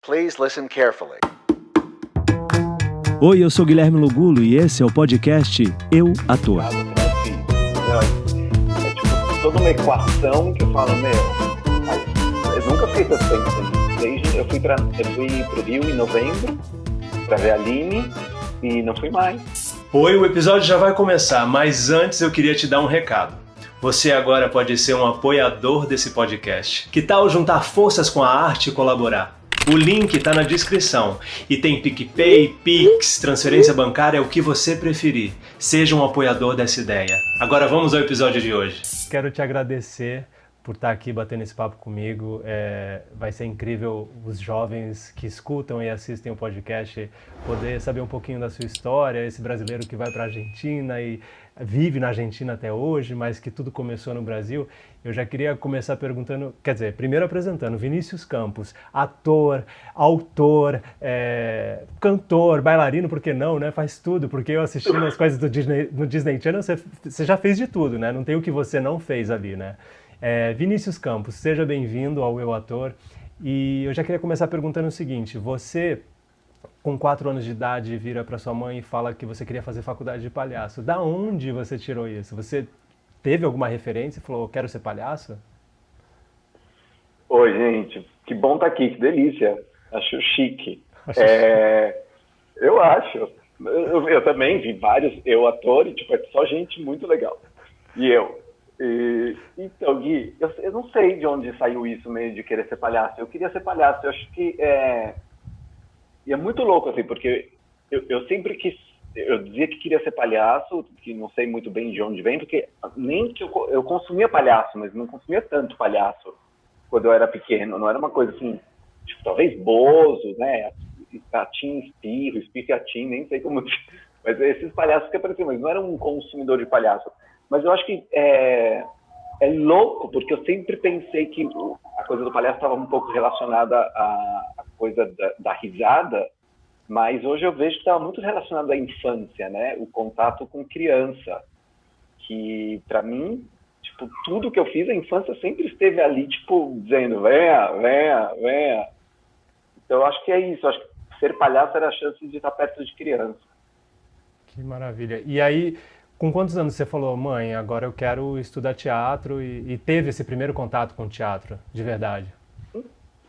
Please listen carefully. Oi, eu sou Guilherme Lugulo e esse é o podcast Eu, Ator. É tipo toda uma equação que eu falo, eu nunca fiz esse tempo. Desde eu fui pro Rio em novembro pra ver a Aline e não fui mais. Oi, o episódio já vai começar, mas antes eu queria te dar um recado. Você agora pode ser um apoiador desse podcast. Que tal juntar forças com a arte e colaborar? O link está na descrição e tem PicPay, Pix, transferência bancária, o que você preferir. Seja um apoiador dessa ideia. Agora vamos ao episódio de hoje. Quero te agradecer por estar aqui batendo esse papo comigo. Vai ser incrível os jovens que escutam e assistem o podcast poder saber um pouquinho da sua história, esse brasileiro que vai para a Argentina e vive na Argentina até hoje, mas que tudo começou no Brasil. Eu já queria começar perguntando, primeiro apresentando Vinícius Campos, ator, autor, cantor, bailarino, por que não, né? Faz tudo, porque eu assistindo as coisas no Disney Channel, você já fez de tudo, né? Não tem o que você não fez ali, né? Vinícius Campos, seja bem-vindo ao Eu Ator. E eu já queria começar perguntando o seguinte: você, com 4 anos de idade, vira para sua mãe e fala que você queria fazer faculdade de palhaço. Da onde você tirou isso? Você teve alguma referência e falou, quero ser palhaço? Oi, gente, que bom estar aqui, que delícia. Acho chique. Eu acho. Eu também vi vários Eu Ator e é só gente muito legal. Então, Gui, eu não sei de onde saiu isso meio de querer ser palhaço. Eu queria ser palhaço. Eu acho que E é muito louco, assim, porque eu sempre quis... Eu dizia que queria ser palhaço, que não sei muito bem de onde vem, porque nem que eu consumia palhaço, mas não consumia tanto palhaço quando eu era pequeno. Não era uma coisa assim, tipo, talvez Bozo, né? Atim, Espirro e Atim, nem sei como... Mas esses palhaços que apareciam, mas não era um consumidor de palhaço. Mas eu acho que é louco, porque eu sempre pensei que a coisa do palhaço estava um pouco relacionada à coisa da risada, mas hoje eu vejo que estava muito relacionado à infância, né? O contato com criança, que para mim, tipo, tudo que eu fiz, a infância sempre esteve ali, tipo, dizendo, venha, venha, venha. Então eu acho que é isso, eu acho que ser palhaço era a chance de estar perto de criança. Que maravilha. E aí, com quantos anos você falou, mãe, agora eu quero estudar teatro e teve esse primeiro contato com o teatro, de verdade?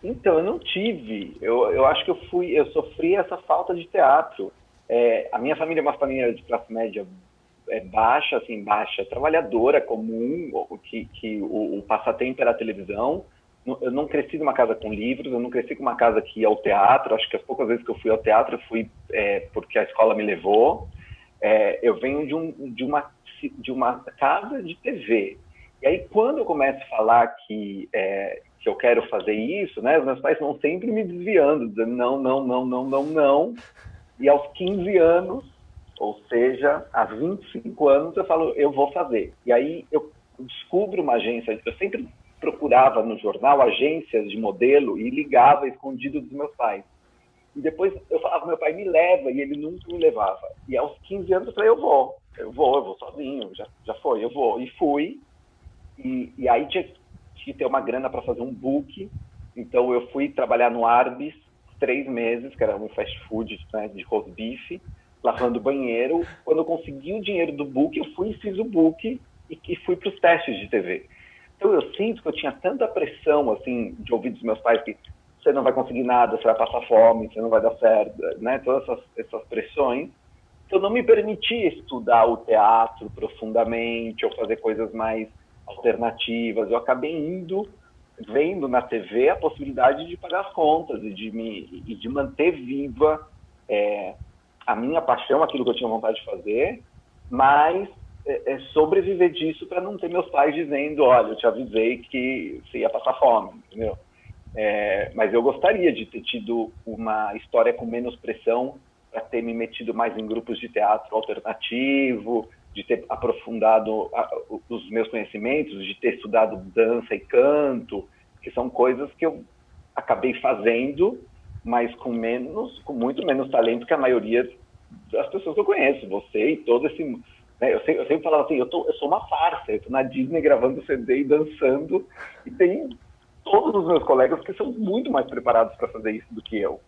Então, eu não tive. Eu acho que eu sofri essa falta de teatro. A minha família é uma família de classe média baixa, trabalhadora, comum, que o passatempo era a televisão. Eu não cresci numa casa com livros, eu não cresci com uma casa que ia ao teatro. Acho que as poucas vezes que eu fui ao teatro, eu fui porque a escola me levou. Eu venho de uma casa de TV. E aí, quando eu começo a falar que eu quero fazer isso, né, os meus pais vão sempre me desviando, dizendo não, não, não, não, não, não. E aos 15 anos, ou seja, há 25 anos, eu falo, eu vou fazer. E aí eu descubro uma agência, eu sempre procurava no jornal agências de modelo e ligava escondido dos meus pais. E depois eu falava, meu pai me leva, e ele nunca me levava. E aos 15 anos eu falei, eu vou sozinho, já foi, eu vou. E fui, e aí tinha que ter uma grana para fazer um book, então eu fui trabalhar no Arby's 3 meses, que era um fast food, né, de roast beef, lavando banheiro. Quando eu consegui o dinheiro do book, eu fui e fiz o book e fui para os testes de TV. Então eu sinto que eu tinha tanta pressão, assim, de ouvir dos meus pais que você não vai conseguir nada, você vai passar fome, você não vai dar certo, né? Todas essas pressões. Eu não me permitia estudar o teatro profundamente ou fazer coisas mais alternativas. Eu acabei vendo na TV a possibilidade de pagar as contas e de manter viva a minha paixão, aquilo que eu tinha vontade de fazer, mas sobreviver disso para não ter meus pais dizendo, olha, eu te avisei que você ia passar fome, entendeu? Mas eu gostaria de ter tido uma história com menos pressão, para ter me metido mais em grupos de teatro alternativo, de ter aprofundado os meus conhecimentos, de ter estudado dança e canto, que são coisas que eu acabei fazendo, mas com muito menos talento que a maioria das pessoas que eu conheço, você e todo esse... Né, eu sempre falava assim, eu sou uma farsa, eu estou na Disney gravando CD e dançando, e tem todos os meus colegas que são muito mais preparados para fazer isso do que eu.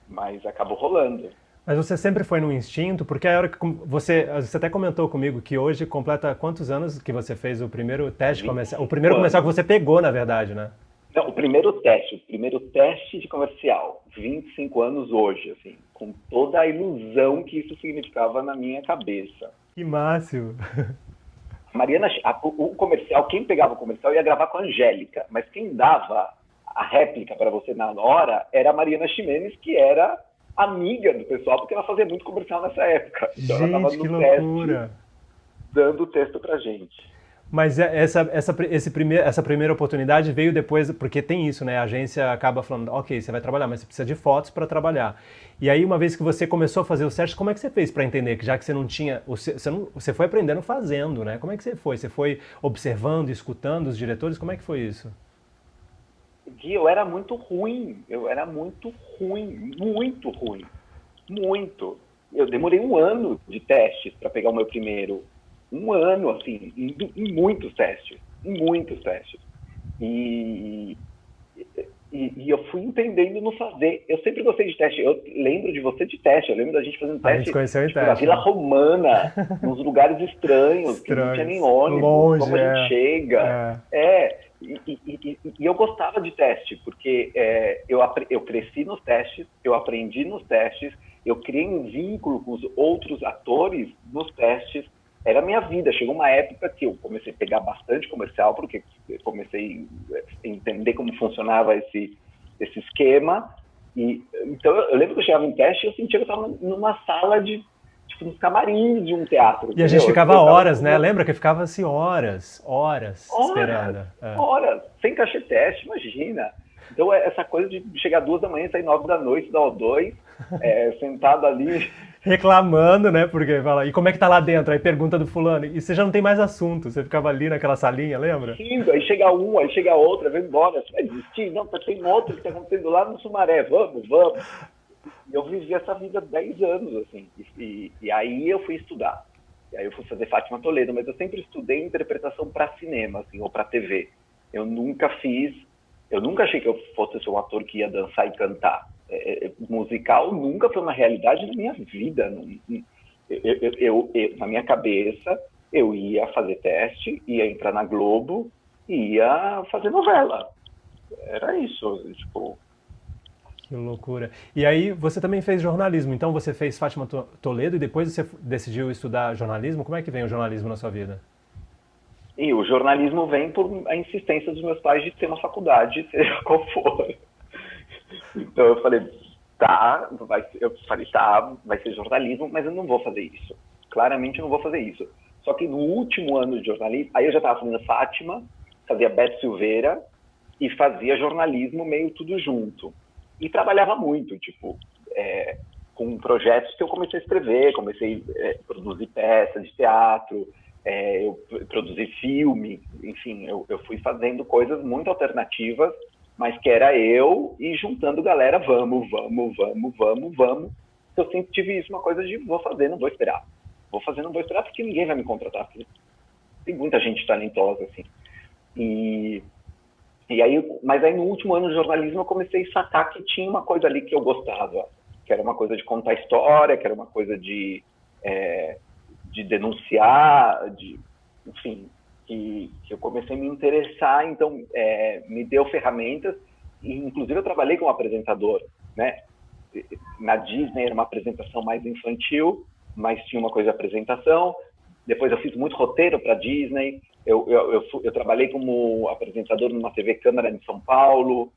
Mas acabou rolando. Mas você sempre foi no instinto? Porque a hora que você até comentou comigo que hoje completa quantos anos que você fez o primeiro teste comercial? O primeiro comercial que você pegou, na verdade, né? Não, o primeiro teste de comercial, 25 anos hoje, assim, com toda a ilusão que isso significava na minha cabeça. Que máximo! O comercial, quem pegava o comercial ia gravar com a Angélica, mas quem dava a réplica para você na hora era a Mariana Ximenes, que era amiga do pessoal, porque ela fazia muito comercial nessa época. Então gente, ela estava que no loucura! teste, dando o texto pra gente. Mas essa primeira oportunidade veio depois, porque tem isso, né? A agência acaba falando, ok, você vai trabalhar, mas você precisa de fotos para trabalhar. E aí, uma vez que você começou a fazer os testes, como é que você fez para entender que já que você não tinha, você foi aprendendo fazendo, né? Como é que você foi? Você foi observando, escutando os diretores? Como é que foi isso? Gui, eu era muito ruim, muito ruim. Eu demorei 1 ano de testes para pegar o meu primeiro. 1 ano, assim, em muitos testes. E eu fui entendendo no fazer. Eu sempre gostei de teste. Eu lembro de você de teste. Eu lembro da gente fazendo teste. A gente conheceu em tipo, teste. na Vila Romana, nos lugares estranhos, que não tinha nem ônibus. Longe, como a gente chega. E eu gostava de teste, porque eu cresci nos testes, eu aprendi nos testes, eu criei um vínculo com os outros atores nos testes. Era a minha vida. Chegou uma época que eu comecei a pegar bastante comercial, porque eu comecei a entender como funcionava esse esquema. Então, eu lembro que eu chegava em teste e eu sentia que eu estava numa sala nos camarins de um teatro. E a gente ficava horas, né? Lembra que ficava assim horas esperando. Horas, sem cachê teste, imagina. Então, essa coisa de chegar 2 da manhã e sair 9 da noite da O2, sentado ali... Reclamando, né? Porque fala, e como é que tá lá dentro? Aí pergunta do fulano, e você já não tem mais assunto, você ficava ali naquela salinha, lembra? Sim, aí chega um, aí chega outro, vai embora, você vai desistir? Não, tem outro que tá acontecendo lá no Sumaré, vamos. Eu vivi essa vida 10 anos, assim, e aí eu fui estudar. E aí eu fui fazer Fátima Toledo, mas eu sempre estudei interpretação para cinema, assim, ou para TV. Eu nunca achei que eu fosse ser um ator que ia dançar e cantar. Musical nunca foi uma realidade na minha vida. Na minha cabeça, eu ia fazer teste, ia entrar na Globo e ia fazer novela. Era isso, tipo... Que loucura. E aí, você também fez jornalismo, então você fez Fátima Toledo e depois você decidiu estudar jornalismo? Como é que vem o jornalismo na sua vida? E o jornalismo vem por a insistência dos meus pais de ter uma faculdade, seja qual for. Então eu falei, vai ser jornalismo, mas eu não vou fazer isso. Claramente eu não vou fazer isso. Só que no último ano de jornalismo, aí eu já estava fazendo Fátima, fazia Beto Silveira e fazia jornalismo meio tudo junto. E trabalhava muito, com projetos que eu comecei a escrever, comecei a produzir peça de teatro, eu produzi filme, enfim, eu fui fazendo coisas muito alternativas, mas que era eu e juntando galera, vamos. Eu sempre tive isso, uma coisa de vou fazer, não vou esperar. Vou fazer, não vou esperar, porque ninguém vai me contratar. Tem muita gente talentosa, assim. Mas aí no último ano de jornalismo eu comecei a sacar que tinha uma coisa ali que eu gostava, que era uma coisa de contar história, que era uma coisa de denunciar, enfim... que eu comecei a me interessar, então me deu ferramentas, e inclusive eu trabalhei como apresentador, né? Na Disney era uma apresentação mais infantil, mas tinha uma coisa de apresentação. Depois eu fiz muito roteiro para Disney, eu trabalhei como apresentador numa TV Câmara de São Paulo,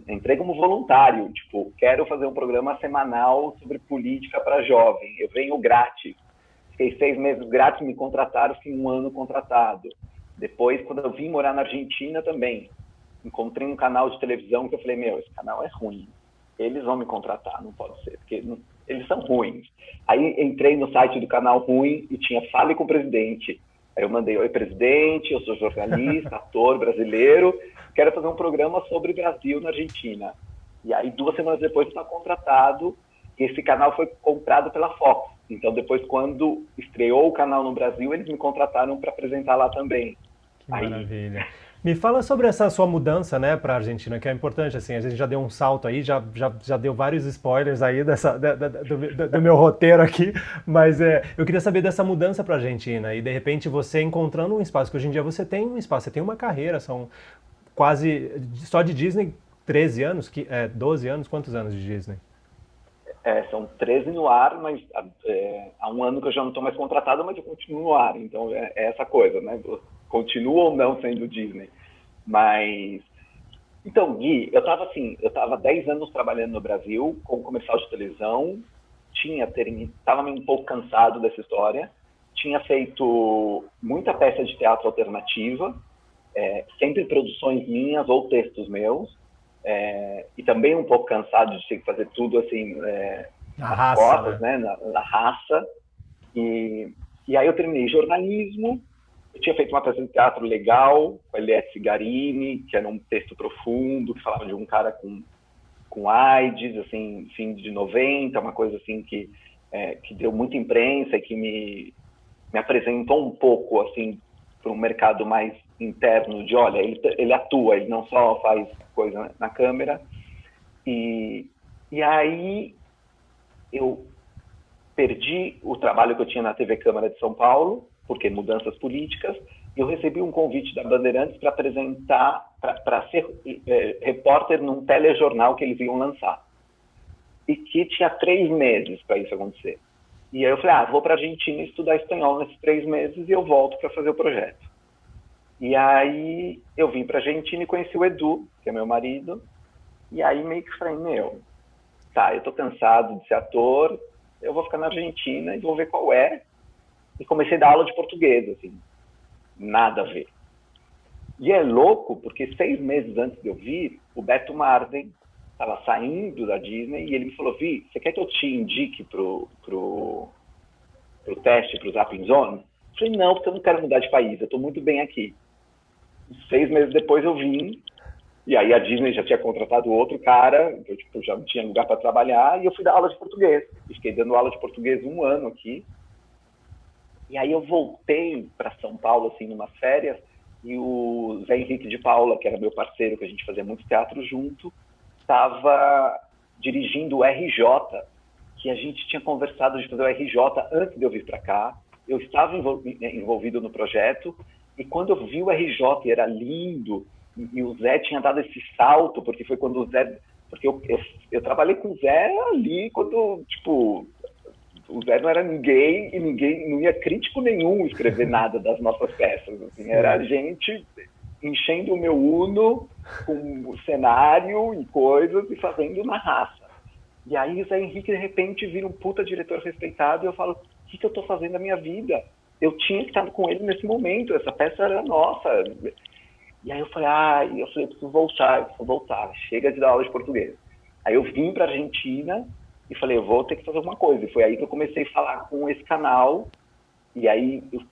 entrei como voluntário, quero fazer um programa semanal sobre política para jovem, eu venho grátis. Fiquei 6 meses grátis, me contrataram, fiquei 1 ano contratado. Depois, quando eu vim morar na Argentina também, encontrei um canal de televisão que eu falei, esse canal é ruim. Eles vão me contratar, não pode ser, porque eles são ruins. Aí entrei no site do canal ruim e tinha Fale com o Presidente. Aí eu mandei, oi presidente, eu sou jornalista, ator brasileiro, quero fazer um programa sobre Brasil na Argentina. E aí 2 semanas depois eu estava contratado, e esse canal foi comprado pela Fox. Então, depois, quando estreou o canal no Brasil, eles me contrataram para apresentar lá também. Que maravilha. Me fala sobre essa sua mudança, né, para a Argentina, que é importante, assim, a gente já deu um salto aí, já deu vários spoilers aí do meu roteiro aqui, mas eu queria saber dessa mudança para a Argentina e, de repente, você encontrando um espaço, que hoje em dia você tem um espaço, você tem uma carreira, são quase, só de Disney, 13 anos, 12 anos, quantos anos de Disney? São 13 no ar, mas há um ano que eu já não estou mais contratado, mas eu continuo no ar, então é essa coisa, né? Continua ou não sendo Disney. Mas, então, Gui, eu estava 10 anos trabalhando no Brasil como comercial de televisão, estava um pouco cansado dessa história, tinha feito muita peça de teatro alternativa, sempre produções minhas ou textos meus, e também um pouco cansado de ter que fazer tudo assim, Na nas raça, costas, né? Na raça. E aí eu terminei jornalismo. Eu tinha feito uma peça de teatro legal com a Eliette Cigarini, que era um texto profundo, que falava de um cara com AIDS, assim, fim de 90, uma coisa assim que deu muita imprensa e que me apresentou um pouco assim para um mercado mais interno de, olha, ele atua, ele não só faz coisa na câmera. E aí eu perdi o trabalho que eu tinha na TV Câmara de São Paulo, porque mudanças políticas, e eu recebi um convite da Bandeirantes para apresentar, para ser repórter num telejornal que eles iam lançar. E que tinha 3 meses para isso acontecer. E aí eu falei, vou para a Argentina estudar espanhol nesses 3 meses e eu volto para fazer o projeto. E aí eu vim para a Argentina e conheci o Edu, que é meu marido, e aí meio que falei, eu tô cansado de ser ator, eu vou ficar na Argentina e vou ver qual é. E comecei a dar aula de português, assim, nada a ver. E é louco, porque 6 meses antes de eu vir, o Beto Marden estava saindo da Disney e ele me falou, Vi, você quer que eu te indique pro teste, pro Zapping Zone? Eu falei, não, porque eu não quero mudar de país, eu estou muito bem aqui. 6 meses depois eu vim, e aí a Disney já tinha contratado outro cara, eu já não tinha lugar para trabalhar, e eu fui dar aula de português. E fiquei dando aula de português 1 ano aqui. E aí eu voltei para São Paulo, assim, numas férias, e o Zé Henrique de Paula, que era meu parceiro, que a gente fazia muito teatro junto, estava dirigindo o RJ, que a gente tinha conversado de fazer o RJ antes de eu vir para cá. Eu estava envolvido no projeto, e quando eu vi o RJ, era lindo, e o Zé tinha dado esse salto, porque foi quando o Zé... Porque eu trabalhei com o Zé ali, quando, tipo... O Zé não era ninguém, e ninguém, não ia crítico nenhum escrever nada das nossas peças. Assim, era a gente enchendo o meu Uno com cenário e coisas e fazendo na raça. E aí o Zé Henrique, de repente, vira um puta diretor respeitado e eu falo, o que eu tô fazendo na minha vida? Eu tinha que estar com ele nesse momento, essa peça era nossa. E aí eu falei, preciso voltar, chega de dar aula de português. Aí eu vim para a Argentina e falei, eu vou ter que fazer alguma coisa. E foi aí que eu comecei a falar com esse canal, e aí eu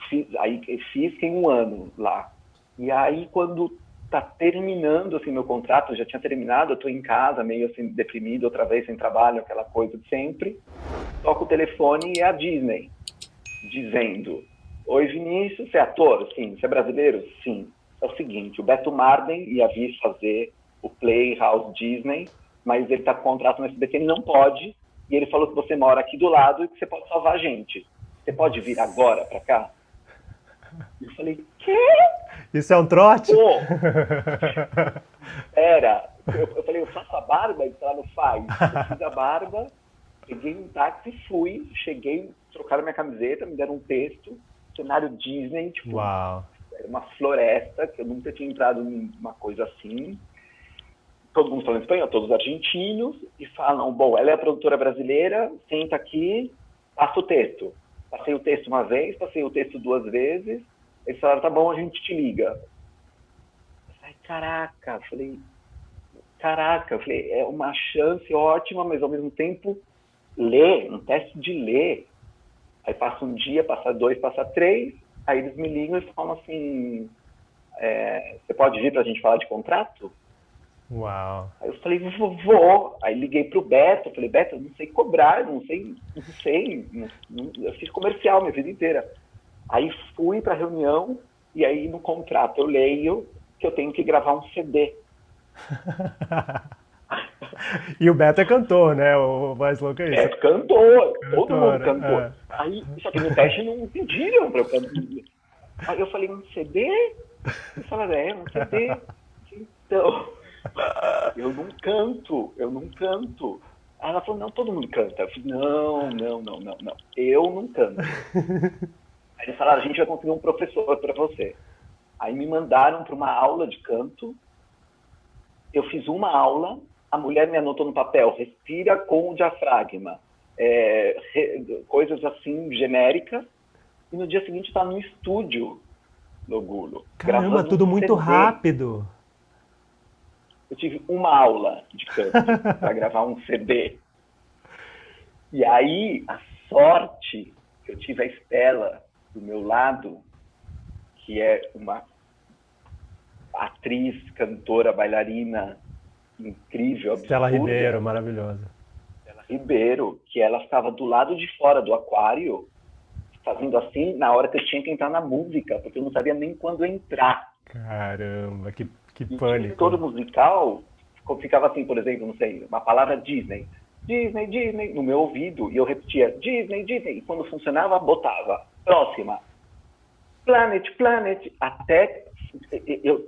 fiquei 1 ano lá. E aí quando tá terminando assim, meu contrato, eu já tinha terminado, eu tô em casa, meio assim, deprimido, outra vez sem trabalho, aquela coisa de sempre, toco o telefone e é a Disney, dizendo, oi Vinícius, você é ator? Sim. Você é brasileiro? Sim. É o seguinte, o Beto Marden ia vir fazer o Playhouse Disney, mas ele está com contrato no SBT, ele não pode, e ele falou que você mora aqui do lado e que você pode salvar a gente. Você pode vir agora para cá? Eu falei, quê? Isso é um trote? Pô, eu falei, eu faço a barba? Ele falou, não faz. Eu fiz a barba, peguei um táxi, fui, cheguei, trocaram minha camiseta, me deram um texto, cenário Disney, tipo, Uau. era uma floresta, que eu nunca tinha entrado numa coisa assim. Todo mundo falando espanhol, todos argentinos, e falam, bom, ela é a produtora brasileira, senta aqui, passa o texto. Passei o texto uma vez, passei o texto 2 vezes, eles falaram, tá bom, a gente te liga. Eu falei, caraca, é uma chance ótima, mas ao mesmo tempo, um teste de ler. Aí passa um dia, passa 2, passa 3, aí eles me ligam e falam assim, você pode vir pra gente falar de contrato? Uau. Aí eu falei, vou. Aí liguei pro Beto, falei, Beto, eu não sei cobrar, não sei, eu fiz comercial minha vida inteira. Aí fui pra reunião, e aí no contrato eu leio, que eu tenho que gravar um CD. E o Beto é cantor, né? O mais louco é isso. Cantor, todo mundo Cantor, cantor. é. Aí, só que no teste não pediram pra eu cantar. Aí eu falei, um CD? Eles falaram, um CD. Então, eu não canto. Aí ela falou, não, todo mundo canta. Eu falei, não, eu não canto. Aí eles falaram, a gente vai conseguir um professor para você. Aí me mandaram para uma aula de canto. Eu fiz uma aula, a mulher me anotou no papel, respira com o diafragma. Coisas assim, genéricas. E no dia seguinte estava no estúdio do Gulo. Caramba, tudo muito rápido. Eu tive uma aula de canto para gravar um CD. E aí, a sorte que eu tive a Estela do meu lado, que é uma atriz, cantora, bailarina incrível, absurda. Estela Ribeiro, maravilhosa. Estela Ribeiro, que ela estava do lado de fora do aquário, fazendo assim na hora que eu tinha que entrar na música, porque eu não sabia nem quando entrar. Caramba, que E pânico. todo musical ficava assim, por exemplo, não sei, uma palavra Disney, no meu ouvido, e eu repetia Disney, e quando funcionava, botava próxima, Planet, até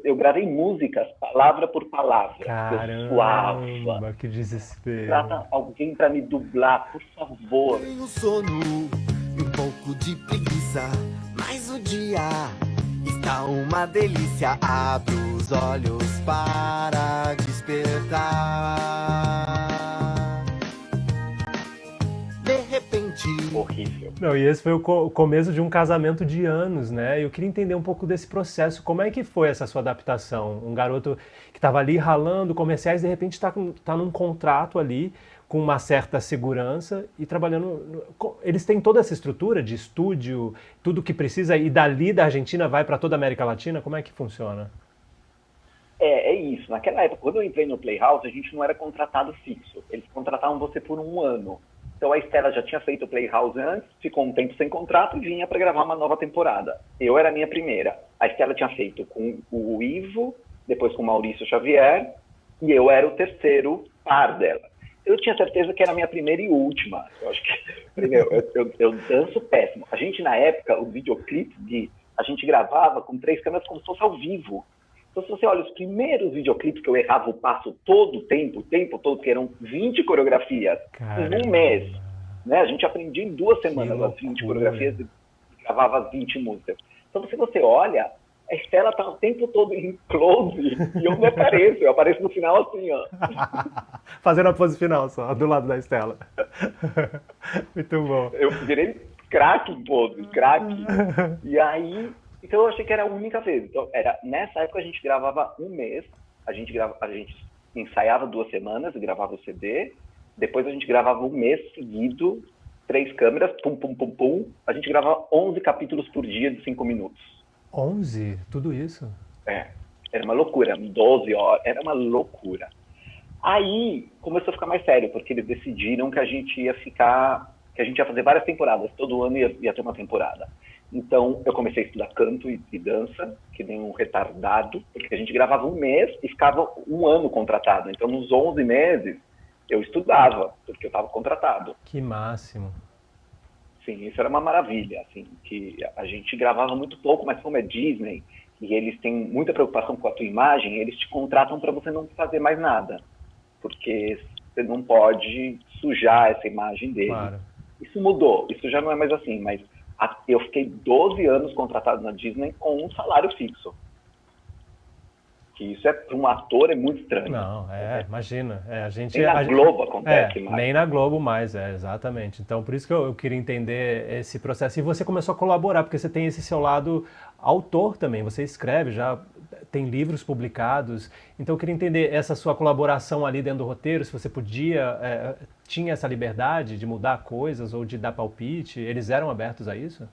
eu gravei músicas, palavra por palavra. Caramba, eu suava. Que desespero. Trata alguém para me dublar, por favor. Tenho sono e um pouco de preguiça, mas o dia está uma delícia. Abre os olhos para despertar. De repente... Horrível. Não, e esse foi o começo de um casamento de anos, né? Eu queria entender um pouco desse processo. Como é que foi essa sua adaptação? Um garoto que estava ali ralando comerciais, de repente está num contrato ali, com uma certa segurança e trabalhando... Eles têm toda essa estrutura de estúdio, tudo que precisa, e dali da Argentina vai para toda a América Latina? Como é que funciona? É isso. Naquela época, quando eu entrei no Playhouse, a gente não era contratado fixo. Eles contratavam você por um ano. Então a Estela já tinha feito o Playhouse antes, ficou um tempo sem contrato e vinha para gravar uma nova temporada. Eu era a minha primeira. A Estela tinha feito com o Ivo, depois com o Maurício Xavier, e eu era o terceiro par dela. Eu tinha certeza que era a minha primeira e última. Eu acho que, eu danço péssimo. A gente, na época, o videoclipe, a gente gravava com 3 câmeras como se fosse ao vivo. Então, se você olha os primeiros videoclipes que eu errava o passo todo o tempo todo, que eram 20 coreografias em um mês. Né? A gente aprendia em 2 semanas as 20 coreografias e gravava as 20 músicas. Então, se você olha, a Estela tá o tempo todo em close e eu não apareço. Eu apareço no final assim, ó. Fazendo a pose final só, do lado da Estela. Muito bom. Eu virei craque em pose, craque. E aí... Então eu achei que era a única vez. Então, nessa época a gente gravava um mês, a gente ensaiava 2 semanas e gravava o CD, depois a gente gravava um mês seguido, 3 câmeras, pum, a gente gravava 11 capítulos por dia de 5 minutos. 11? Tudo isso? Era uma loucura, 12 horas, era uma loucura. Aí começou a ficar mais sério, porque eles decidiram que a gente ia fazer várias temporadas, todo ano ia ter uma temporada. Então, eu comecei a estudar canto e dança, que nem um retardado, porque a gente gravava um mês e ficava um ano contratado. Então, nos 11 meses, eu estudava, porque eu estava contratado. Que máximo. Sim, isso era uma maravilha, assim, que a gente gravava muito pouco, mas como é Disney, e eles têm muita preocupação com a tua imagem, eles te contratam para você não fazer mais nada, porque você não pode sujar essa imagem dele. Claro. Isso mudou, isso já não é mais assim, mas... Eu fiquei 12 anos contratado na Disney com um salário fixo. Que isso para um ator é muito estranho. Não, imagina. Nem na Globo acontece mais. Nem na Globo mais, exatamente. Então, por isso que eu queria entender esse processo. E você começou a colaborar, porque você tem esse seu lado autor também. Você escreve, já tem livros publicados. Então, eu queria entender essa sua colaboração ali dentro do roteiro, se você podia, tinha essa liberdade de mudar coisas ou de dar palpite. Eles eram abertos a isso?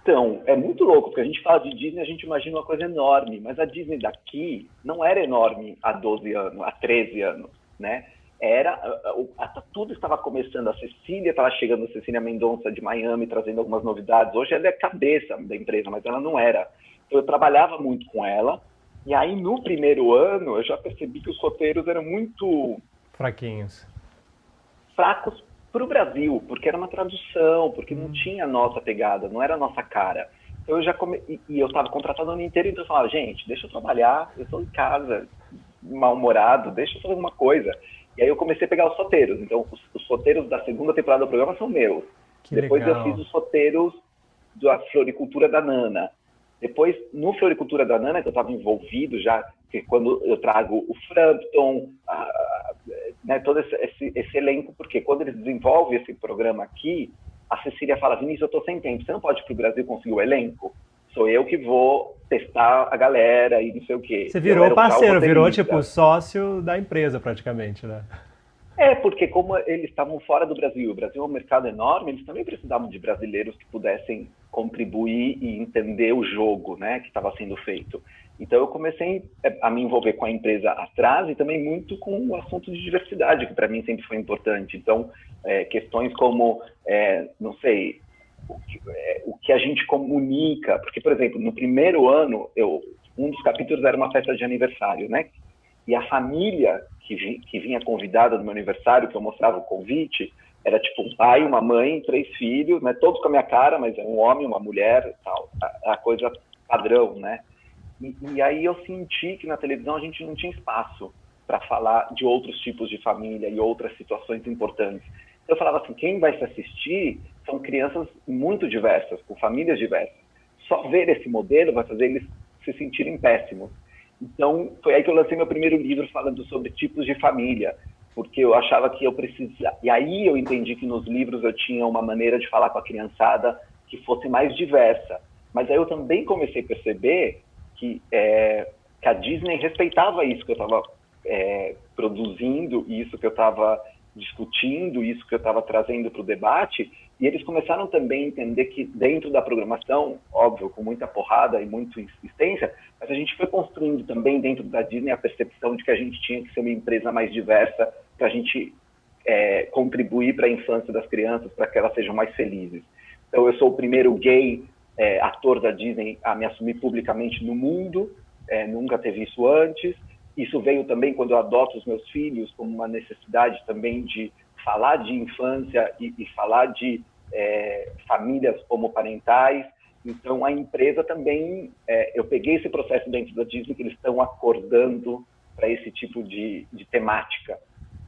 Então, é muito louco, porque a gente fala de Disney, a gente imagina uma coisa enorme, mas a Disney daqui não era enorme há 12 anos, há 13 anos, né? Tudo estava começando, a Cecília estava chegando, a Cecília Mendonça de Miami, trazendo algumas novidades. Hoje ela é a cabeça da empresa, mas ela não era. Então, eu trabalhava muito com ela, E aí, no primeiro ano, eu já percebi que os roteiros eram muito Fraquinhos. fracos para o Brasil, porque era uma tradução, porque não tinha a nossa pegada, não era a nossa cara. Então eu já e eu estava contratado o ano inteiro, então eu falava, gente, deixa eu trabalhar, eu estou em casa, mal-humorado, deixa eu fazer alguma coisa. E aí eu comecei a pegar os roteiros. Então, os roteiros da segunda temporada do programa são meus. Que Depois legal. eu fiz os roteiros da Floricultura da Nana. Depois, no Floricultura da Nana, que eu estava envolvido já, que quando eu trago o Frampton, né, todo esse elenco, porque quando eles desenvolvem esse programa aqui, a Cecília fala, Vinícius, eu estou sem tempo, você não pode ir para o Brasil conseguir o elenco? Sou eu que vou testar a galera e não sei o quê. Você virou parceiro, virou tipo sócio da empresa praticamente, né? Porque como eles estavam fora do Brasil, o Brasil é um mercado enorme, eles também precisavam de brasileiros que pudessem contribuir e entender o jogo, né, que estava sendo feito. Então eu comecei a me envolver com a empresa atrás e também muito com o assunto de diversidade, que para mim sempre foi importante. Então, questões como, não sei, o que a gente comunica, porque, por exemplo, no primeiro ano, um dos capítulos era uma festa de aniversário, né? E a família que vinha convidada no meu aniversário, que eu mostrava o convite, era tipo um pai, uma mãe, 3 filhos, né? Todos com a minha cara, mas é um homem, uma mulher e tal. A coisa padrão, né? E aí eu senti que na televisão a gente não tinha espaço para falar de outros tipos de família e outras situações importantes. Eu falava assim, quem vai se assistir são crianças muito diversas, com famílias diversas. Só ver esse modelo vai fazer eles se sentirem péssimos. Então, foi aí que eu lancei meu primeiro livro falando sobre tipos de família, porque eu achava que eu precisava... E aí eu entendi que nos livros eu tinha uma maneira de falar com a criançada que fosse mais diversa. Mas aí eu também comecei a perceber que a Disney respeitava isso que eu estava produzindo, isso que eu estava discutindo, isso que eu estava trazendo para o debate, e eles começaram também a entender que dentro da programação, óbvio, com muita porrada e muita insistência, mas a gente foi construindo também dentro da Disney a percepção de que a gente tinha que ser uma empresa mais diversa para a gente contribuir para a infância das crianças, para que elas sejam mais felizes. Então eu sou o primeiro gay ator da Disney a me assumir publicamente no mundo, nunca teve isso antes. Isso veio também quando eu adoto os meus filhos como uma necessidade também de falar de infância e falar de famílias homoparentais. Então, a empresa também... eu peguei esse processo dentro da Disney que eles estão acordando para esse tipo de temática.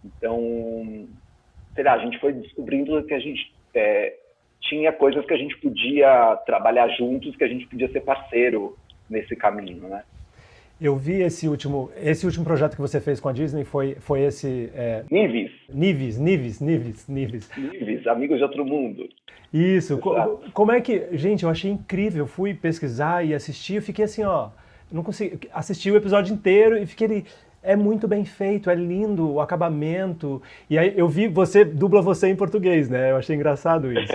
Então, sei lá, a gente foi descobrindo que a gente tinha coisas que a gente podia trabalhar juntos, que a gente podia ser parceiro nesse caminho, né? Eu vi esse último projeto que você fez com a Disney, foi esse... Nives, Amigos de Outro Mundo. Isso. Como é que... Gente, eu achei incrível. Eu fui pesquisar e assistir, eu fiquei assim, ó... Não consegui... Assisti o episódio inteiro e fiquei... É muito bem feito, é lindo o acabamento. E aí eu vi, dubla você em português, né? Eu achei engraçado isso.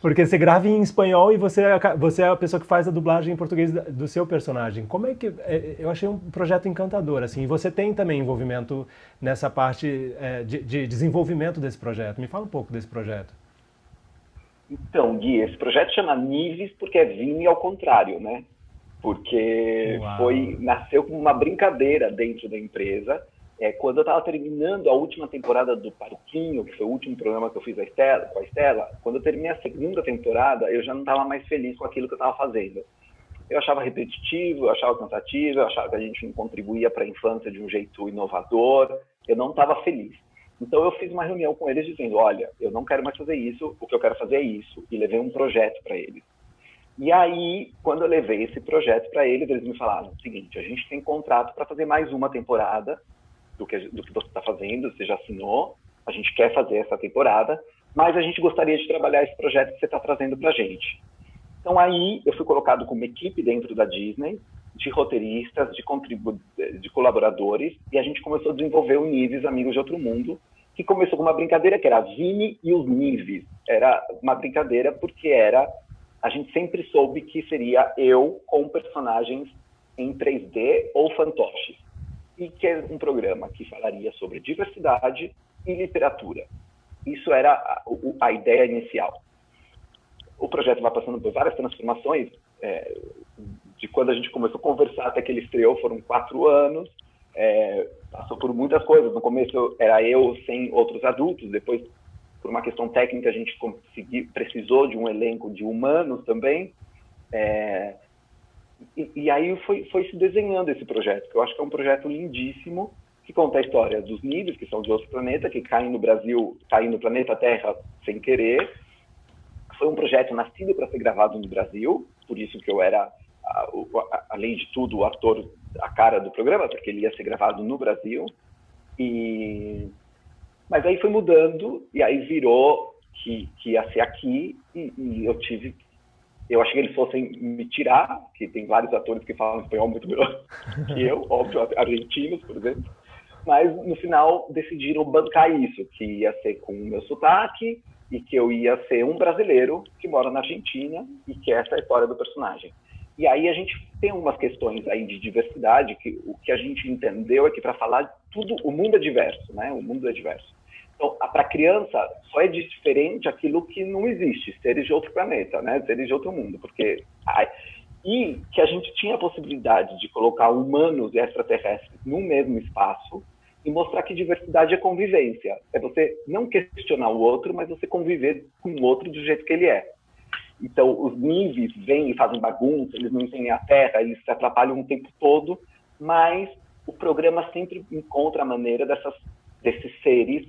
Porque você grava em espanhol e você é a pessoa que faz a dublagem em português do seu personagem. Como é que... Eu achei um projeto encantador, assim. E você tem também envolvimento nessa parte de desenvolvimento desse projeto. Me fala um pouco desse projeto. Então, Gui, esse projeto chama Nives porque é vinho e ao contrário, né? Porque nasceu como uma brincadeira dentro da empresa. Quando eu estava terminando a última temporada do Parquinho, que foi o último programa que eu fiz com a Estela, quando eu terminei a segunda temporada, eu já não estava mais feliz com aquilo que eu estava fazendo. Eu achava repetitivo, eu achava cansativo, eu achava que a gente não contribuía para a infância de um jeito inovador, eu não estava feliz. Então eu fiz uma reunião com eles dizendo, olha, eu não quero mais fazer isso, o que eu quero fazer é isso, e levei um projeto para eles. E aí, quando eu levei esse projeto para eles, eles me falaram o seguinte, a gente tem contrato para fazer mais uma temporada do que você está fazendo, você já assinou, a gente quer fazer essa temporada, mas a gente gostaria de trabalhar esse projeto que você está trazendo para a gente. Então aí eu fui colocado como equipe dentro da Disney, de roteiristas, de colaboradores, e a gente começou a desenvolver o Nives, Amigos de Outro Mundo, que começou com uma brincadeira que era a Vini e os Nives. Era uma brincadeira porque a gente sempre soube que seria eu com personagens em 3D ou fantoches. E que é um programa que falaria sobre diversidade e literatura. Isso era a ideia inicial. O projeto vai passando por várias transformações de quando a gente começou a conversar até que ele estreou, foram 4 anos. Passou por muitas coisas. No começo era eu sem outros adultos, depois, por uma questão técnica, a gente precisou de um elenco de humanos também. E aí foi se desenhando esse projeto, que eu acho que é um projeto lindíssimo, que conta a história dos Nives, que são de outro planeta, que caem no Brasil, caem no planeta Terra sem querer. Foi um projeto nascido para ser gravado no Brasil, por isso que eu era, além de tudo, o ator, a cara do programa, porque ele ia ser gravado no Brasil. Mas aí foi mudando, e aí virou que ia ser aqui, e eu achei que eles fossem me tirar, que tem vários atores que falam espanhol muito melhor que eu, óbvio, argentinos, por exemplo. Mas, no final, decidiram bancar isso, que ia ser com o meu sotaque e que eu ia ser um brasileiro que mora na Argentina e que essa é a história do personagem. E aí a gente tem umas questões aí de diversidade, que o que a gente entendeu é que para falar tudo, o mundo é diverso, né? O mundo é diverso. Então, para a criança, só é diferente aquilo que não existe, seres de outro planeta, né? Seres de outro mundo, porque... E que a gente tinha a possibilidade de colocar humanos e extraterrestres no mesmo espaço e mostrar que diversidade é convivência. É você não questionar o outro, mas você conviver com o outro do jeito que ele é. Então, os Nives vêm e fazem bagunça, eles não entendem a Terra, eles se atrapalham o tempo todo, mas o programa sempre encontra a maneira desses seres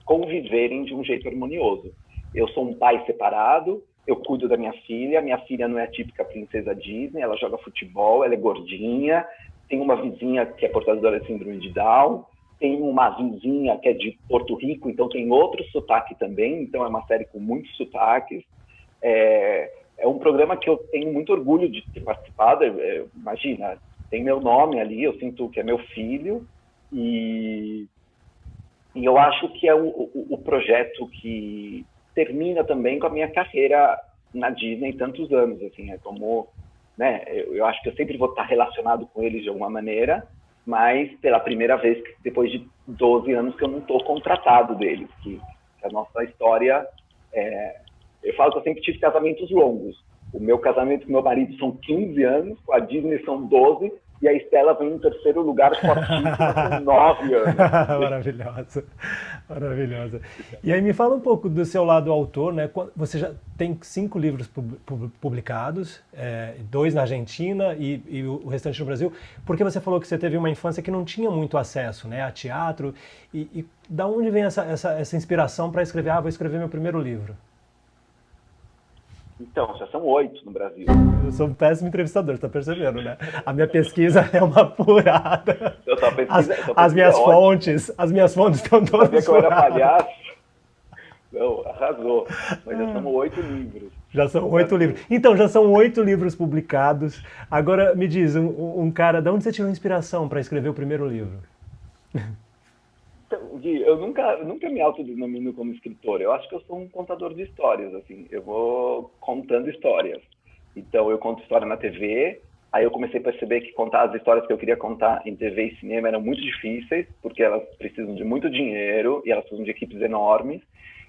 conviverem de um jeito harmonioso. Eu sou um pai separado, eu cuido da minha filha não é a típica princesa Disney, ela joga futebol, ela é gordinha, tem uma vizinha que é portadora de síndrome de Down, tem uma vizinha que é de Porto Rico, então tem outro sotaque também, então é uma série com muitos sotaques. É um programa que eu tenho muito orgulho de ter participado, imagina, tem meu nome ali, eu sinto que é meu filho, e eu acho que é o projeto que termina também com a minha carreira na Disney tantos anos, assim, é como, né, eu acho que eu sempre vou estar relacionado com eles de alguma maneira, mas pela primeira vez, depois de 12 anos que eu não estou contratado deles, que a nossa história, eu falo que eu sempre tive casamentos longos. O meu casamento com meu marido são 15 anos, com a Disney são 12, e a Estela vem em terceiro lugar com a Tífona com 9 anos. Maravilhosa, maravilhosa. E aí me fala um pouco do seu lado autor, né? Você já tem 5 livros publicados, 2 na Argentina e o restante no Brasil, porque você falou que você teve uma infância que não tinha muito acesso, né, a teatro, e da onde vem essa inspiração para escrever, vou escrever meu primeiro livro? Então, já são 8 no Brasil. Eu sou um péssimo entrevistador, você tá percebendo, né? A minha pesquisa é uma furada. As minhas fontes estão todas furadas. Sabia que eu era palhaço? Não, arrasou. Mas já são 8 livros. Já são 8 livros. Então, já são 8 livros publicados. Agora, me diz, um cara, de onde você tirou inspiração para escrever o primeiro livro? Então, Gui, eu nunca me autodenomino como escritor. Eu acho que eu sou um contador de histórias, assim. Eu vou contando histórias. Então, eu conto história na TV. Aí eu comecei a perceber que contar as histórias que eu queria contar em TV e cinema eram muito difíceis, porque elas precisam de muito dinheiro e elas precisam de equipes enormes.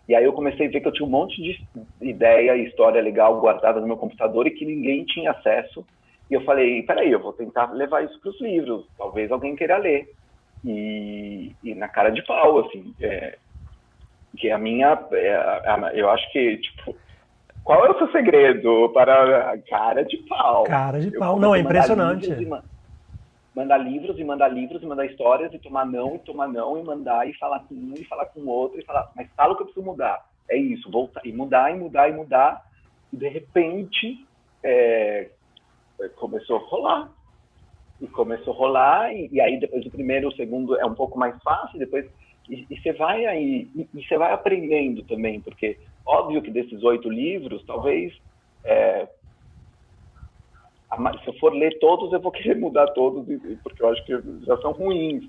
E aí eu comecei a ver que eu tinha um monte de ideia e história legal guardada no meu computador e que ninguém tinha acesso. E eu falei, peraí, eu vou tentar levar isso para os livros. Talvez alguém queira ler. E na cara de pau, assim, que a minha, eu acho que, tipo, qual é o seu segredo para a cara de pau? Cara de pau, não, é impressionante. Mandar livros e mandar livros e mandar histórias e tomar não e mandar e falar com um e falar com o outro e falar, mas fala o que eu preciso mudar. É isso, voltar e mudar. E de repente, começou a rolar. E aí depois do primeiro, o segundo é um pouco mais fácil, depois e você vai aí, e você vai aprendendo também, porque óbvio que desses 8 livros, talvez, se eu for ler todos, eu vou querer mudar todos, porque eu acho que já são ruins.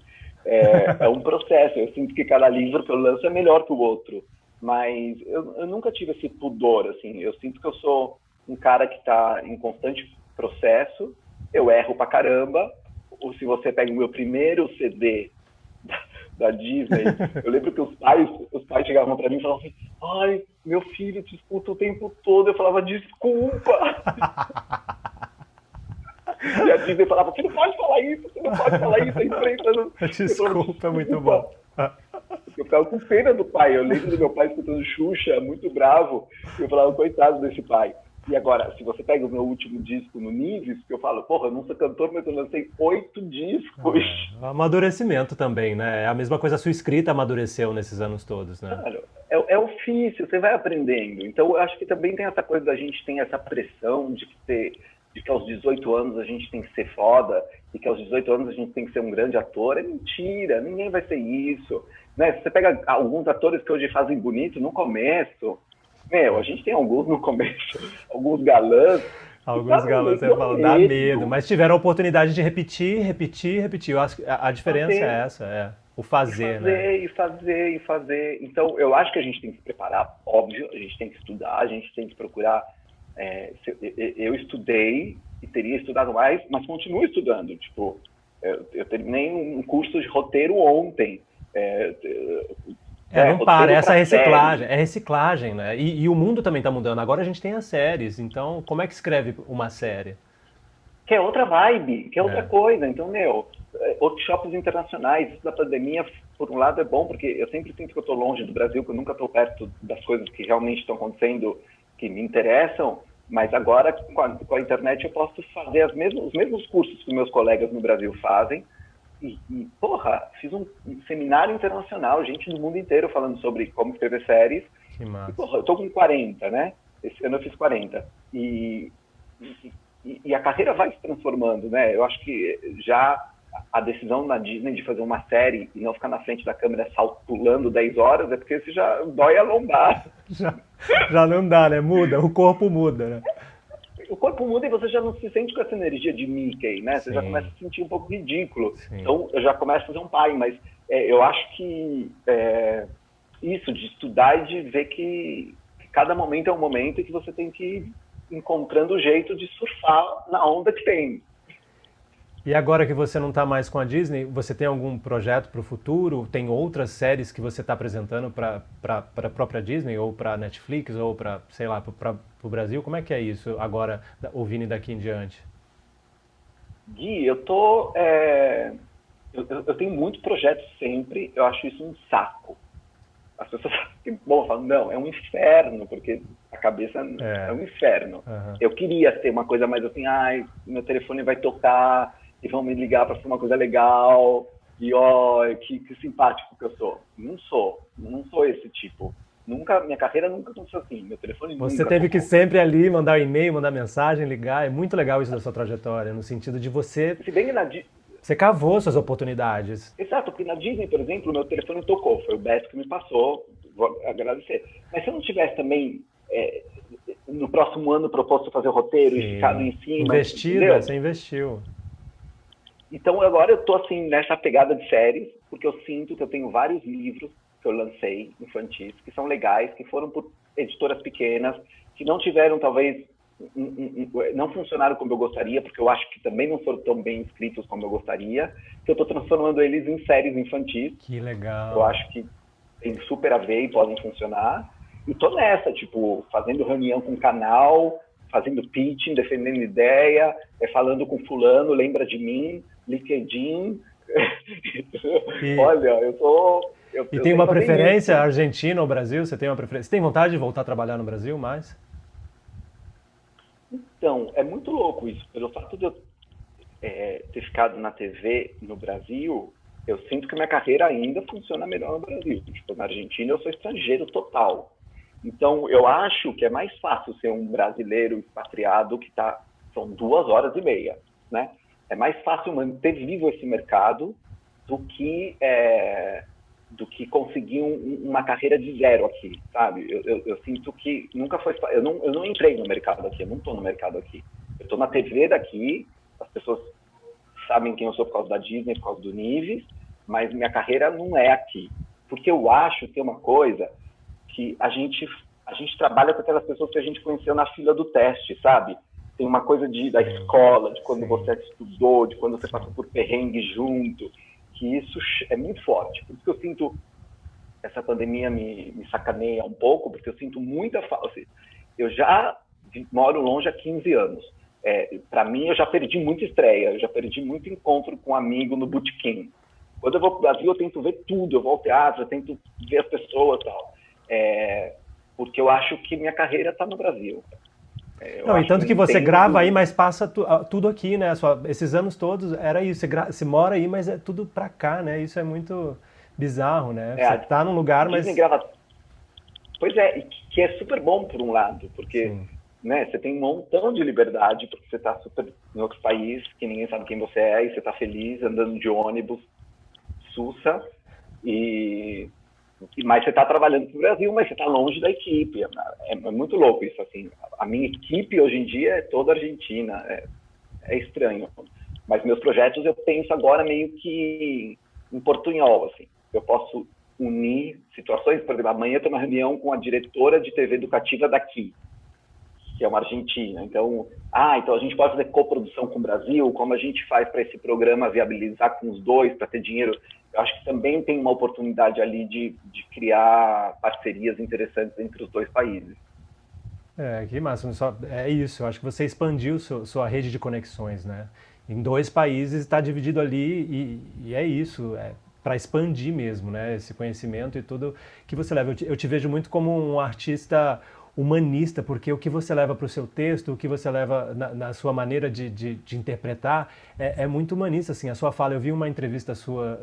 É um processo, eu sinto que cada livro que eu lanço é melhor que o outro, mas eu nunca tive esse pudor, assim, eu sinto que eu sou um cara que está em constante processo. Eu erro pra caramba. Ou se você pega o meu primeiro CD da Disney, eu lembro que os pais chegavam pra mim e falavam assim, ai, meu filho te escuta o tempo todo. Eu falava, desculpa. E a Disney falava, você não pode falar isso, você não pode falar isso, a imprensa não... Desculpa, é muito bom. Eu ficava com pena do pai. Eu lembro do meu pai escutando Xuxa, muito bravo. E eu falava, coitado desse pai. E agora, se você pega o meu último disco no Nives, que eu falo, porra, eu não sou cantor, mas eu lancei 8 discos. Amadurecimento também, né? É a mesma coisa, a sua escrita amadureceu nesses anos todos, né? Claro, é ofício, você vai aprendendo. Então, eu acho que também tem essa coisa da gente ter essa pressão de que aos 18 anos a gente tem que ser foda e que aos 18 anos a gente tem que ser um grande ator. É mentira, ninguém vai ser isso. Né? Se você pega alguns atores que hoje fazem bonito no começo, a gente tem alguns no começo, alguns galãs. Alguns galãs, você fala, dá medo, mas tiveram a oportunidade de repetir. Eu acho que a diferença é essa, o fazer, né? E fazer. Então, eu acho que a gente tem que se preparar, óbvio, a gente tem que estudar, a gente tem que procurar. Eu estudei e teria estudado mais, mas continuo estudando. Tipo, eu terminei um curso de roteiro ontem. Não para, essa reciclagem, é reciclagem, né? E o mundo também está mudando. Agora a gente tem as séries, então como é que escreve uma série? Que é outra vibe, que é outra coisa. Então, workshops internacionais, isso da pandemia, por um lado é bom, porque eu sempre sinto que eu estou longe do Brasil, que eu nunca estou perto das coisas que realmente estão acontecendo, que me interessam, mas agora com a internet eu posso fazer os mesmos cursos que meus colegas no Brasil fazem. E, porra, fiz um seminário internacional, gente do mundo inteiro falando sobre como escrever séries. Que massa. E, porra, eu tô com 40, né? Esse ano eu fiz 40. E a carreira vai se transformando, né? Eu acho que já a decisão na Disney de fazer uma série e não ficar na frente da câmera pulando 10 horas é porque você já dói a lombar. Já não dá, né? Muda, o corpo muda, né? O corpo muda e você já não se sente com essa energia de Mickey, né? Você já começa a se sentir um pouco ridículo. Sim. Então, eu já começo a fazer um pai, mas eu acho que isso, de estudar e de ver que cada momento é um momento e que você tem que ir encontrando o jeito de surfar na onda que tem. E agora que você não está mais com a Disney, você tem algum projeto para o futuro? Tem outras séries que você está apresentando para a própria Disney, ou para a Netflix, ou para, sei lá, para o Brasil? Como é que é isso agora, ouvindo daqui em diante? Gui, eu tenho muitos projetos sempre, eu acho isso um saco. As pessoas falam, não, é um inferno, porque a cabeça é um inferno. Uhum. Eu queria ter uma coisa mais assim, meu telefone vai tocar e vão me ligar para ser uma coisa legal, e que simpático que eu sou. Não sou esse tipo. Minha carreira nunca aconteceu assim, meu telefone nunca. Você teve que sempre ali mandar e-mail, mandar mensagem, ligar, é muito legal isso da sua trajetória, no sentido de você... Se bem que você cavou suas oportunidades. Exato, porque na Disney, por exemplo, o meu telefone tocou, foi o Beto que me passou, vou agradecer. Mas se eu não tivesse também, no próximo ano, proposto fazer o roteiro e ficado em cima... Você investiu. Então agora eu tô assim, nessa pegada de séries, porque eu sinto que eu tenho vários livros que eu lancei, infantis, que são legais, que foram por editoras pequenas, que não tiveram, talvez... não funcionaram como eu gostaria, porque eu acho que também não foram tão bem escritos como eu gostaria, que eu estou transformando eles em séries infantis. Que legal. Eu acho que tem super a ver e podem funcionar. E tô nessa, tipo, fazendo reunião com o canal, fazendo pitching, defendendo ideia, falando com fulano, lembra de mim, LinkedIn. Olha, eu tô... E tem uma preferência, Argentina ou Brasil? Você tem uma preferência? Você tem vontade de voltar a trabalhar no Brasil mais? Então, é muito louco isso. Pelo fato de eu ter ficado na TV no Brasil, eu sinto que minha carreira ainda funciona melhor no Brasil. Tipo, na Argentina eu sou estrangeiro total. Então, eu acho que é mais fácil ser um brasileiro expatriado que são 2h30, né? É mais fácil manter vivo esse mercado do que conseguir uma carreira de zero aqui, sabe? Eu sinto que nunca foi... Eu não entrei no mercado aqui, eu não estou no mercado aqui. Eu estou na TV daqui, as pessoas sabem quem eu sou por causa da Disney, por causa do Nives, mas minha carreira não é aqui. Porque eu acho que tem uma coisa que a gente trabalha com aquelas pessoas que a gente conheceu na fila do teste, sabe? Tem uma coisa da escola, de quando você estudou, de quando você passou por perrengue junto, que isso é muito forte. Por isso que eu sinto, essa pandemia me sacaneia um pouco, porque eu sinto muita falta. Eu já moro longe há 15 anos. Para mim, eu já perdi muita estreia, eu já perdi muito encontro com um amigo no botequim. Quando eu vou para o Brasil, eu tento ver tudo, eu vou ao teatro, eu tento ver as pessoas e tal. Porque eu acho que minha carreira está no Brasil. Não, e tanto que você grava aí, mas passa tudo aqui, né? Esses anos todos era isso, você mora aí, mas é tudo pra cá, né? Isso é muito bizarro, né? Você tá num lugar, mas... Pois é, que é super bom por um lado, porque né, você tem um montão de liberdade, porque você tá super em outro país, que ninguém sabe quem você é, e você tá feliz, andando de ônibus, sussa, mas você está trabalhando para o Brasil, mas você está longe da equipe. É muito louco isso, assim. A minha equipe hoje em dia é toda argentina. É estranho. Mas meus projetos eu penso agora meio que em portunhol, assim. Eu posso unir situações. Por exemplo, amanhã eu tenho uma reunião com a diretora de TV educativa daqui, que é uma argentina. Então a gente pode fazer coprodução com o Brasil, como a gente faz para esse programa viabilizar com os dois, para ter dinheiro. Eu acho que também tem uma oportunidade ali de criar parcerias interessantes entre os dois países. Que massa. É isso, eu acho que você expandiu sua rede de conexões, né? Em 2 países está dividido ali e é isso, para expandir mesmo, né? Esse conhecimento e tudo que você leva. Eu te vejo muito como um artista humanista, porque o que você leva para o seu texto, o que você leva na sua maneira de interpretar, é muito humanista, assim, a sua fala. Eu vi uma entrevista sua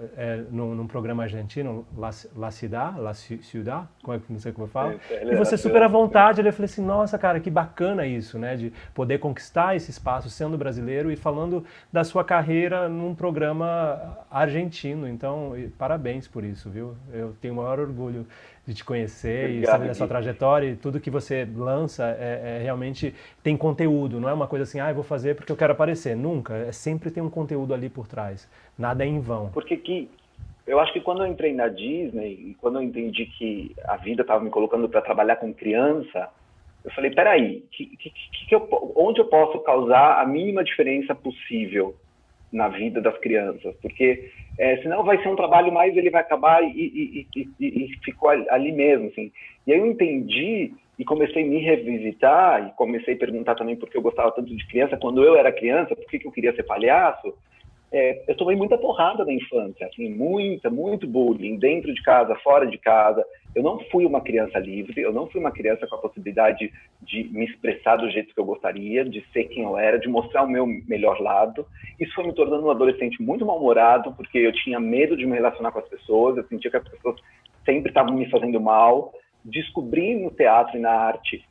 num programa argentino, La Ciudad, não sei como eu falo, e você super à vontade. Eu falei assim, nossa, cara, que bacana isso, né, de poder conquistar esse espaço sendo brasileiro e falando da sua carreira num programa argentino. Então, parabéns por isso, viu? Eu tenho o maior orgulho de te conhecer. Obrigado, e saber da sua trajetória, e tudo que você lança realmente tem conteúdo, não é uma coisa assim, eu vou fazer porque eu quero aparecer. Nunca, sempre tem um conteúdo ali por trás, nada é em vão. Porque eu acho que quando eu entrei na Disney, e quando eu entendi que a vida estava me colocando para trabalhar com criança, eu falei, peraí, onde eu posso causar a mínima diferença possível na vida das crianças? Porque senão vai ser um trabalho mais, ele vai acabar e ficou ali mesmo, assim. E aí eu entendi e comecei a me revisitar e comecei a perguntar também por que eu gostava tanto de criança. Quando eu era criança, por que eu queria ser palhaço? Eu tomei muita porrada na infância, assim, muito bullying, dentro de casa, fora de casa. Eu não fui uma criança livre, eu não fui uma criança com a possibilidade de me expressar do jeito que eu gostaria, de ser quem eu era, de mostrar o meu melhor lado. Isso foi me tornando um adolescente muito mal-humorado, porque eu tinha medo de me relacionar com as pessoas, eu sentia que as pessoas sempre estavam me fazendo mal. Descobri no teatro e na arte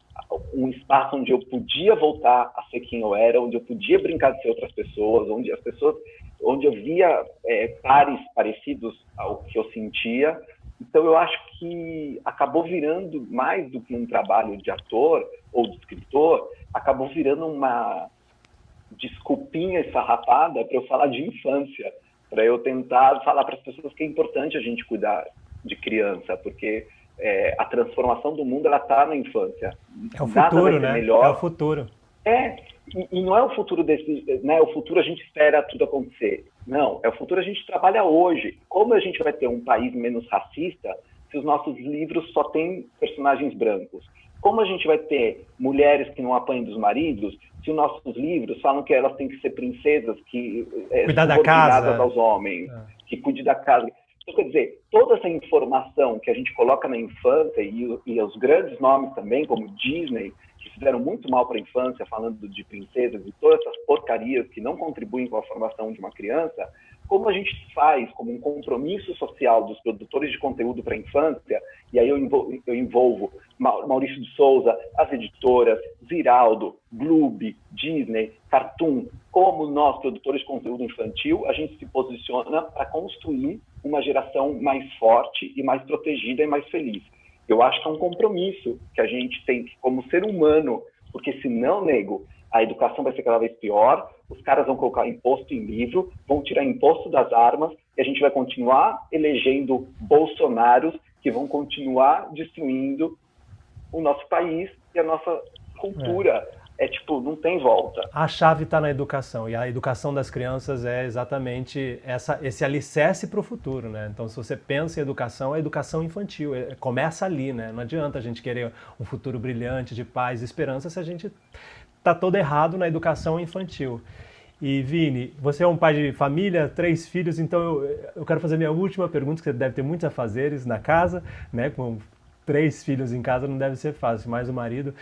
um espaço onde eu podia voltar a ser quem eu era, onde eu podia brincar de ser outras pessoas, onde eu via pares parecidos ao que eu sentia. Então eu acho que acabou virando, mais do que um trabalho de ator ou de escritor, acabou virando uma desculpinha esfarrapada para eu falar de infância, para eu tentar falar para as pessoas que é importante a gente cuidar de criança, porque a transformação do mundo, ela está na infância. É o futuro, né? Melhor. É o futuro. E não é o futuro né? O futuro a gente espera tudo acontecer. Não, é o futuro a gente trabalha hoje. Como a gente vai ter um país menos racista se os nossos livros só têm personagens brancos? Como a gente vai ter mulheres que não apanham dos maridos se os nossos livros falam que elas têm que ser princesas que cuidar da casa aos homens, que cuidem da casa? Então, quer dizer, toda essa informação que a gente coloca na infância e os grandes nomes também, como Disney, que fizeram muito mal para a infância, falando de princesas e todas essas porcarias que não contribuem com a formação de uma criança, como a gente faz como um compromisso social dos produtores de conteúdo para a infância, e aí eu envolvo Maurício de Souza, as editoras, Ziraldo, Gloob, Disney, Cartoon, como nós, produtores de conteúdo infantil, a gente se posiciona para construir uma geração mais forte e mais protegida e mais feliz. Eu acho que é um compromisso que a gente tem que, como ser humano, porque senão, nego, a educação vai ser cada vez pior, os caras vão colocar imposto em livro, vão tirar imposto das armas, e a gente vai continuar elegendo bolsonaros que vão continuar destruindo o nosso país e a nossa cultura. Não tem volta. A chave está na educação, e a educação das crianças é exatamente esse alicerce para o futuro, né? Então, se você pensa em educação, é educação infantil, começa ali, né? Não adianta a gente querer um futuro brilhante de paz e esperança se a gente está todo errado na educação infantil. E Vini, você é um pai de família, 3 filhos, então eu quero fazer minha última pergunta, que você deve ter muitos afazeres na casa, né? Com 3 filhos em casa não deve ser fácil, mais o marido.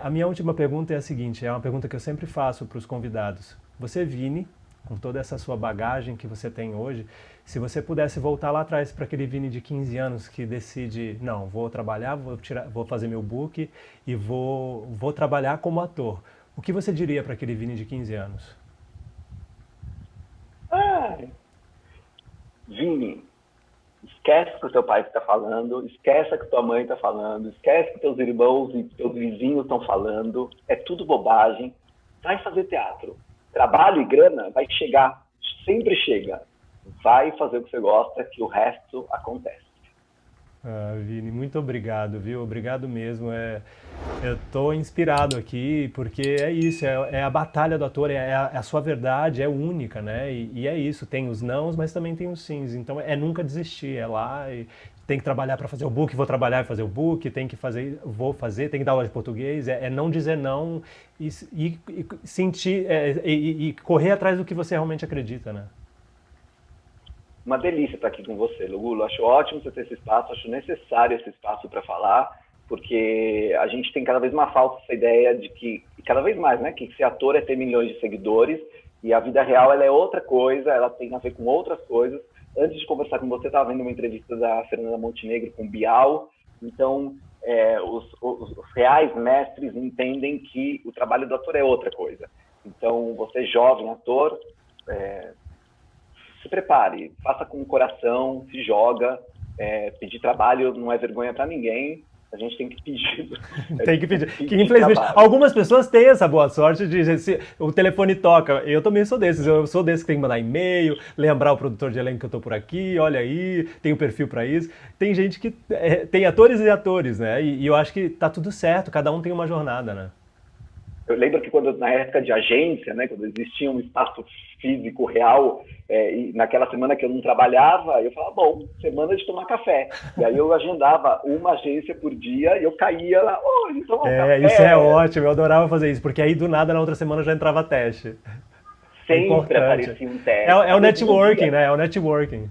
A minha última pergunta é a seguinte, é uma pergunta que eu sempre faço para os convidados. Você, Vini, com toda essa sua bagagem que você tem hoje, se você pudesse voltar lá atrás para aquele Vini de 15 anos que decide, não, vou trabalhar, vou fazer meu book e vou trabalhar como ator, o que você diria para aquele Vini de 15 anos? Vini, esquece o que o teu pai está falando, esquece o que tua mãe está falando, esquece o que teus irmãos e teus vizinhos estão falando, é tudo bobagem, vai fazer teatro. Trabalho e grana vai chegar, sempre chega. Vai fazer o que você gosta, que o resto acontece. Vini, muito obrigado, viu? Obrigado mesmo. Eu tô inspirado aqui, porque é isso, é a batalha do ator, é a sua verdade, é única, né? E é isso, tem os nãos, mas também tem os sims. Então é nunca desistir, é lá e tem que trabalhar para fazer o book, vou trabalhar e fazer o book, tem que fazer, vou fazer, tem que dar aula de português, é não dizer não e sentir, e correr atrás do que você realmente acredita, né? Uma delícia estar aqui com você, Lugulo. Acho ótimo você ter esse espaço, acho necessário esse espaço para falar, porque a gente tem cada vez uma falsa essa ideia de que, e cada vez mais, né, que ser ator é ter milhões de seguidores, e a vida real ela é outra coisa, ela tem a ver com outras coisas. Antes de conversar com você, estava vendo uma entrevista da Fernanda Montenegro com o Bial, então os reais mestres entendem que o trabalho do ator é outra coisa. Então, você jovem ator, se prepare, faça com o coração, se joga, pedir trabalho não é vergonha para ninguém, a gente tem que pedir. Tem que pedir. Que, infelizmente, algumas pessoas têm essa boa sorte de se o telefone toca. Eu também sou desses. Eu sou desses que tem que mandar e-mail, lembrar o produtor de elenco que eu tô por aqui, olha aí, tem perfil para isso. Tem gente que tem atores e atores, né? E eu acho que tá tudo certo, cada um tem uma jornada, né? Eu lembro que quando, na época de agência, né, quando existia um espaço físico real, e naquela semana que eu não trabalhava, eu falava, bom, semana de tomar café. E aí eu agendava uma agência por dia e eu caía lá, hoje toma café. Isso é ótimo, eu adorava fazer isso, porque aí do nada na outra semana já entrava teste. Sempre aparecia um teste. É o networking, né? É o networking.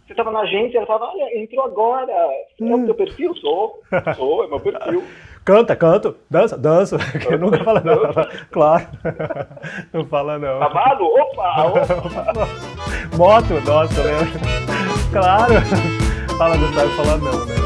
Você estava na agência, ela falava, olha, entrou agora, é o teu perfil? Sou, é meu perfil. Canto, danço. Eu nunca falo não, claro. Não fala não. Cavalo, opa. Moto, nossa, né? Claro. Fala, não sabe falar não, né?